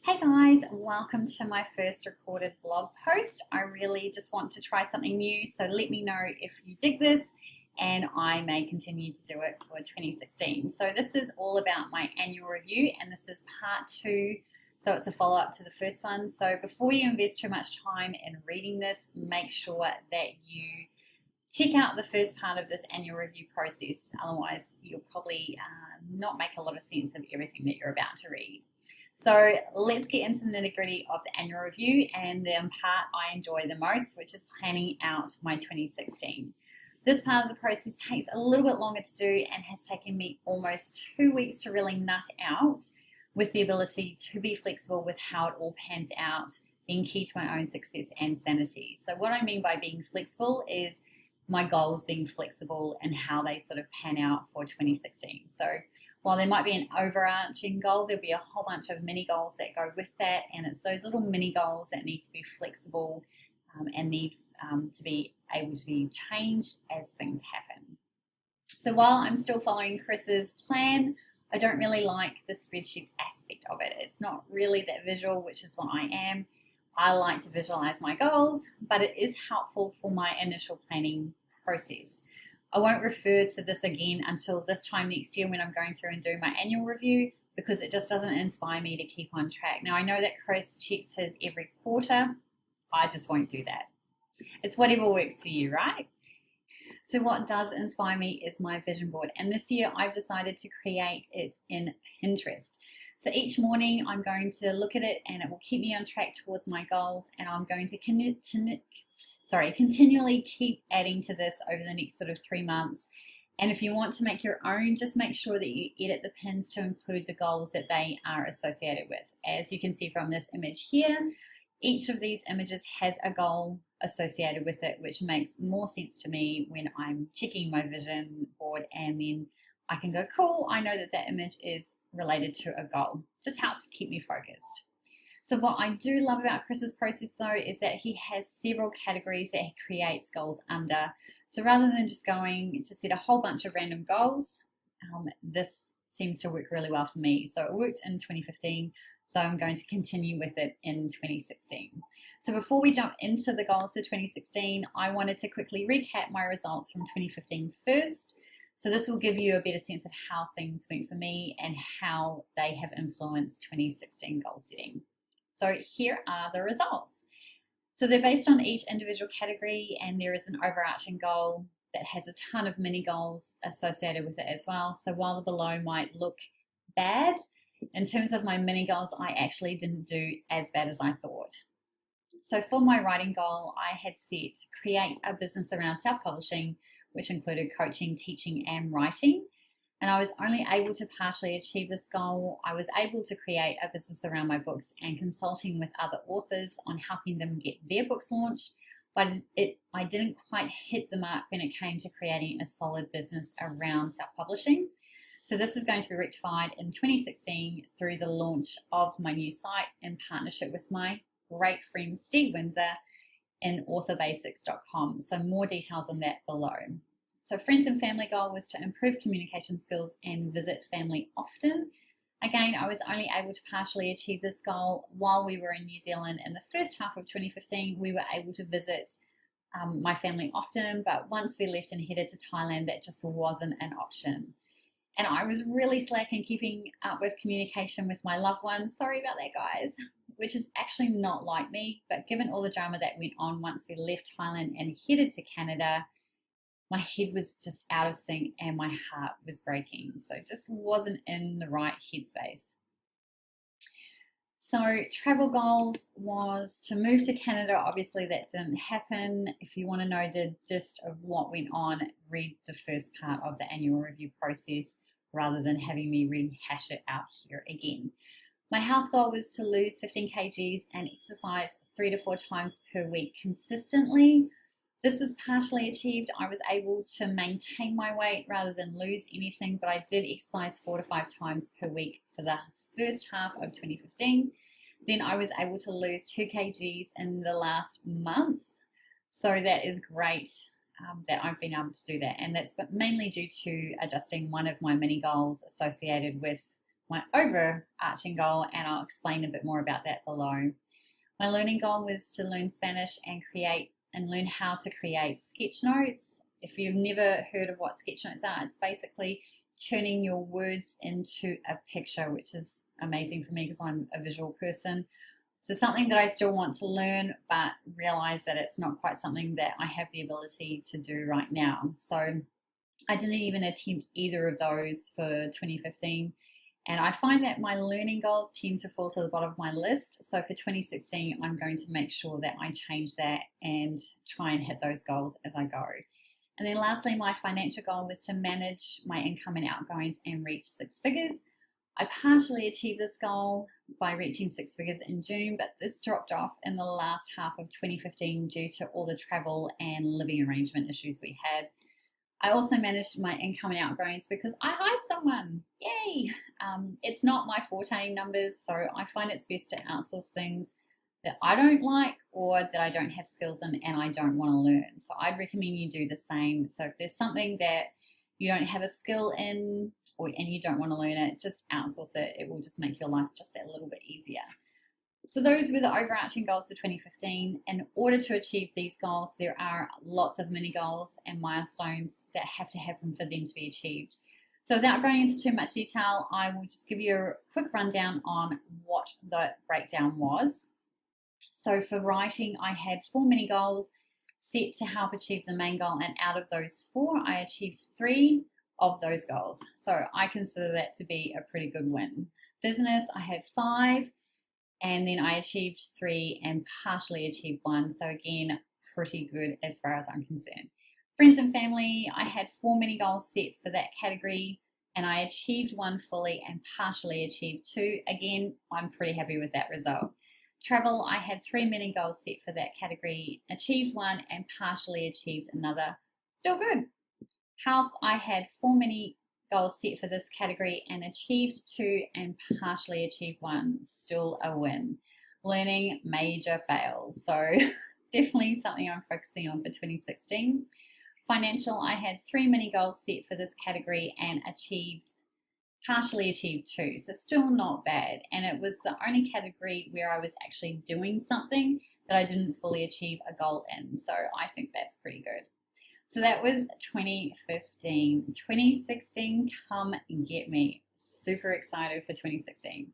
Hey guys, welcome to my first recorded blog post. I really just want to try something new, so let me know if you dig this and I may continue to do it for 2016. So this is all about my annual review and this is part 2, so it's a follow-up to the first one. So before you invest too much time in reading this, make sure that you check out the first part of this annual review process, otherwise you'll probably not make a lot of sense of everything that you're about to read. So let's get into the nitty-gritty of the annual review and the part I enjoy the most, which is planning out my 2016. This part of the process takes a little bit longer to do and has taken me almost 2 weeks to really nut out, with the ability to be flexible with how it all pans out, being key to my own success and sanity. So what I mean by being flexible is my goals being flexible and how they sort of pan out for 2016. So while there might be an overarching goal, there'll be a whole bunch of mini goals that go with that, and it's those little mini goals that need to be flexible and need to be able to be changed as things happen. So while I'm still following Chris's plan, I don't really like the spreadsheet aspect of it. It's not really that visual, which is what I am. I like to visualize my goals, but it is helpful for my initial planning process. I won't refer to this again until this time next year when I'm going through and doing my annual review, because it just doesn't inspire me to keep on track. Now I know that Chris checks his every quarter. I just won't do that. It's whatever works for you, right? So what does inspire me is my vision board. And this year I've decided to create it in Pinterest. So each morning I'm going to look at it and it will keep me on track towards my goals, and I'm going to continually keep adding to this over the next sort of 3 months. And if you want to make your own, just make sure that you edit the pins to include the goals that they are associated with. As you can see from this image here, each of these images has a goal associated with it, which makes more sense to me when I'm checking my vision board, and then I can go, cool, I know that that image is related to a goal. Just helps to keep me focused. So what I do love about Chris's process though is that he has several categories that he creates goals under. So rather than just going to set a whole bunch of random goals, this seems to work really well for me. So it worked in 2015, so I'm going to continue with it in 2016. So before we jump into the goals for 2016, I wanted to quickly recap my results from 2015 first. So this will give you a better sense of how things went for me and how they have influenced 2016 goal setting. So here are the results. So they're based on each individual category, and there is an overarching goal that has a ton of mini goals associated with it as well. So while the below might look bad, in terms of my mini goals, I actually didn't do as bad as I thought. So for my writing goal, I had set create a business around self-publishing, which included coaching, teaching, and writing. And I was only able to partially achieve this goal. I was able to create a business around my books and consulting with other authors on helping them get their books launched, but I didn't quite hit the mark when it came to creating a solid business around self-publishing. So this is going to be rectified in 2016 through the launch of my new site in partnership with my great friend Steve Windsor in authorbasics.com. So more details on that below. So friends and family goal was to improve communication skills and visit family often. Again, I was only able to partially achieve this goal while we were in New Zealand. In the first half of 2015, we were able to visit my family often, but once we left and headed to Thailand, that just wasn't an option. And I was really slack in keeping up with communication with my loved ones. Sorry about that, guys, which is actually not like me, but given all the drama that went on once we left Thailand and headed to Canada, my head was just out of sync and my heart was breaking. So it just wasn't in the right headspace. So travel goals was to move to Canada. Obviously that didn't happen. If you want to know the gist of what went on, read the first part of the annual review process rather than having me rehash it out here again. My health goal was to lose 15 kgs and exercise 3 to 4 times per week consistently. This was partially achieved. I was able to maintain my weight rather than lose anything, but I did exercise 4 to 5 times per week for the first half of 2015. Then I was able to lose 2 kgs in the last month. So that is great that I've been able to do that. And that's mainly due to adjusting one of my mini goals associated with my overarching goal, and I'll explain a bit more about that below. My learning goal was to learn Spanish and learn how to create sketch notes. If you've never heard of what sketch notes are, it's basically turning your words into a picture, which is amazing for me because I'm a visual person. So something that I still want to learn, but realize that it's not quite something that I have the ability to do right now. So I didn't even attempt either of those for 2015. And I find that my learning goals tend to fall to the bottom of my list. So for 2016, I'm going to make sure that I change that and try and hit those goals as I go. And then lastly, my financial goal was to manage my income and outgoings and reach 6 figures. I partially achieved this goal by reaching 6 figures in June, but this dropped off in the last half of 2015 due to all the travel and living arrangement issues we had. I also managed my income and outgoings because I hired someone. Yay! It's not my forte numbers, so I find it's best to outsource things that I don't like or that I don't have skills in and I don't want to learn. So I'd recommend you do the same. So if there's something that you don't have a skill in and you don't want to learn it, just outsource it. It will just make your life just that little bit easier. So those were the overarching goals for 2015. In order to achieve these goals, there are lots of mini goals and milestones that have to happen for them to be achieved. So without going into too much detail, I will just give you a quick rundown on what the breakdown was. So for writing, I had 4 mini goals set to help achieve the main goal, and out of those 4, I achieved 3 of those goals. So I consider that to be a pretty good win. Business, I had 5, and then I achieved 3 and partially achieved 1. So again, pretty good as far as I'm concerned. Friends and family, I had 4 mini goals set for that category, and I achieved 1 fully and partially achieved 2. Again, I'm pretty happy with that result. Travel, I had 3 mini goals set for that category, achieved 1 and partially achieved another. Still good. Health, I had 4 mini goals set for this category and achieved 2 and partially achieved 1. Still a win. Learning, major fail. So definitely something I'm focusing on for 2016. Financial, I had 3 mini goals set for this category and partially achieved 2, so still not bad. And it was the only category where I was actually doing something that I didn't fully achieve a goal in, so I think that's pretty good. So that was 2015. 2016, come and get me. Super excited for 2016.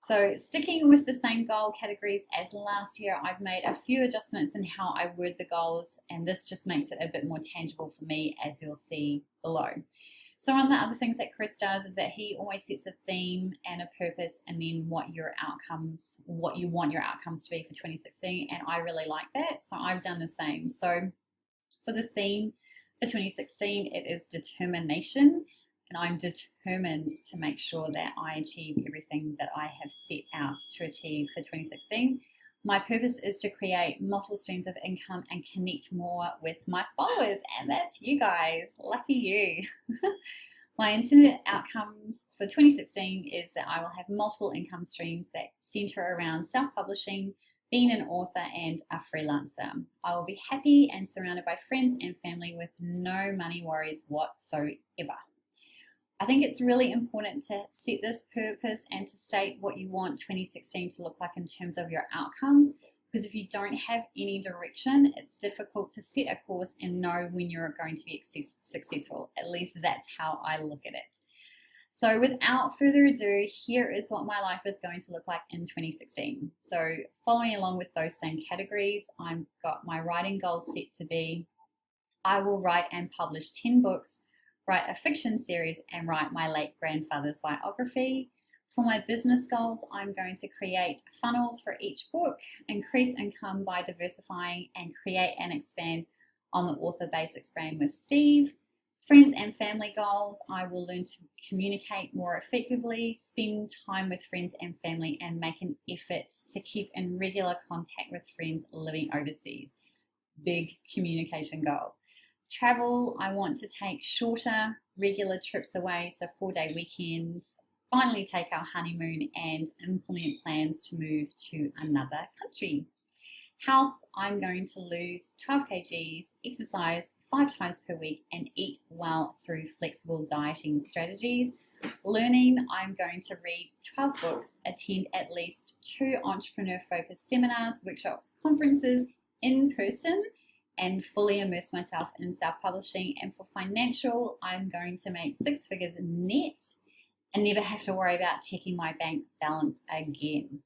So sticking with the same goal categories as last year, I've made a few adjustments in how I word the goals, and this just makes it a bit more tangible for me, as you'll see below. So one of the other things that Chris does is that he always sets a theme and a purpose and then what you want your outcomes to be for 2016. And I really like that. So I've done the same. So for the theme for 2016, it is determination. And I'm determined to make sure that I achieve everything that I have set out to achieve for 2016. My purpose is to create multiple streams of income and connect more with my followers, and that's you guys. Lucky you. My intended outcomes for 2016 is that I will have multiple income streams that center around self-publishing, being an author, and a freelancer. I will be happy and surrounded by friends and family with no money worries whatsoever. I think it's really important to set this purpose and to state what you want 2016 to look like in terms of your outcomes, because if you don't have any direction, it's difficult to set a course and know when you're going to be successful. At least that's how I look at it. So without further ado, here is what my life is going to look like in 2016. So following along with those same categories, I've got my writing goals set to be, I will write and publish 10 books, write a fiction series, and write my late grandfather's biography. For my business goals, I'm going to create funnels for each book, increase income by diversifying, and create and expand on the author basics brand with Steve. Friends and family goals, I will learn to communicate more effectively, spend time with friends and family, and make an effort to keep in regular contact with friends living overseas. Big communication goal. Travel, I want to take shorter, regular trips away, so 4-day weekends, finally take our honeymoon and implement plans to move to another country. Health, I'm going to lose 12 kgs, exercise 5 times per week, and eat well through flexible dieting strategies. Learning, I'm going to read 12 books, attend at least 2 entrepreneur-focused seminars, workshops, conferences in person, and fully immerse myself in self-publishing. And for financial, I'm going to make 6 figures net and never have to worry about checking my bank balance again.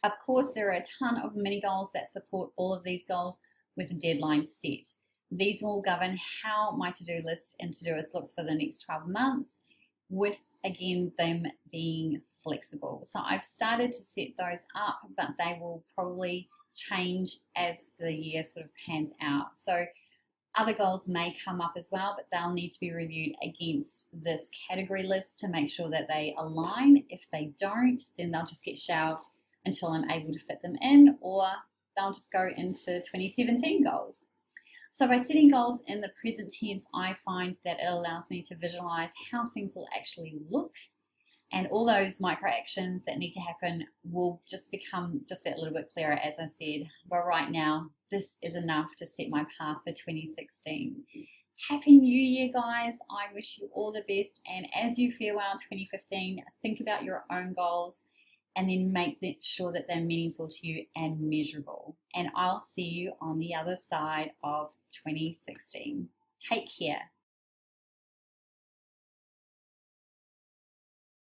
Of course, there are a ton of mini goals that support all of these goals with deadlines set. These will govern how my to-do list and Todoist looks for the next 12 months, with again them being flexible. So I've started to set those up, but they will probably change as the year sort of pans out. So other goals may come up as well, but they'll need to be reviewed against this category list to make sure that they align. If they don't, then they'll just get shelved until I'm able to fit them in, or they'll just go into 2017 goals. So by setting goals in the present tense, I find that it allows me to visualize how things will actually look, and all those micro actions that need to happen will just become just that little bit clearer, as I said. But right now, this is enough to set my path for 2016. Happy New Year, guys. I wish you all the best. And as you farewell 2015, think about your own goals and then make sure that they're meaningful to you and measurable. And I'll see you on the other side of 2016. Take care.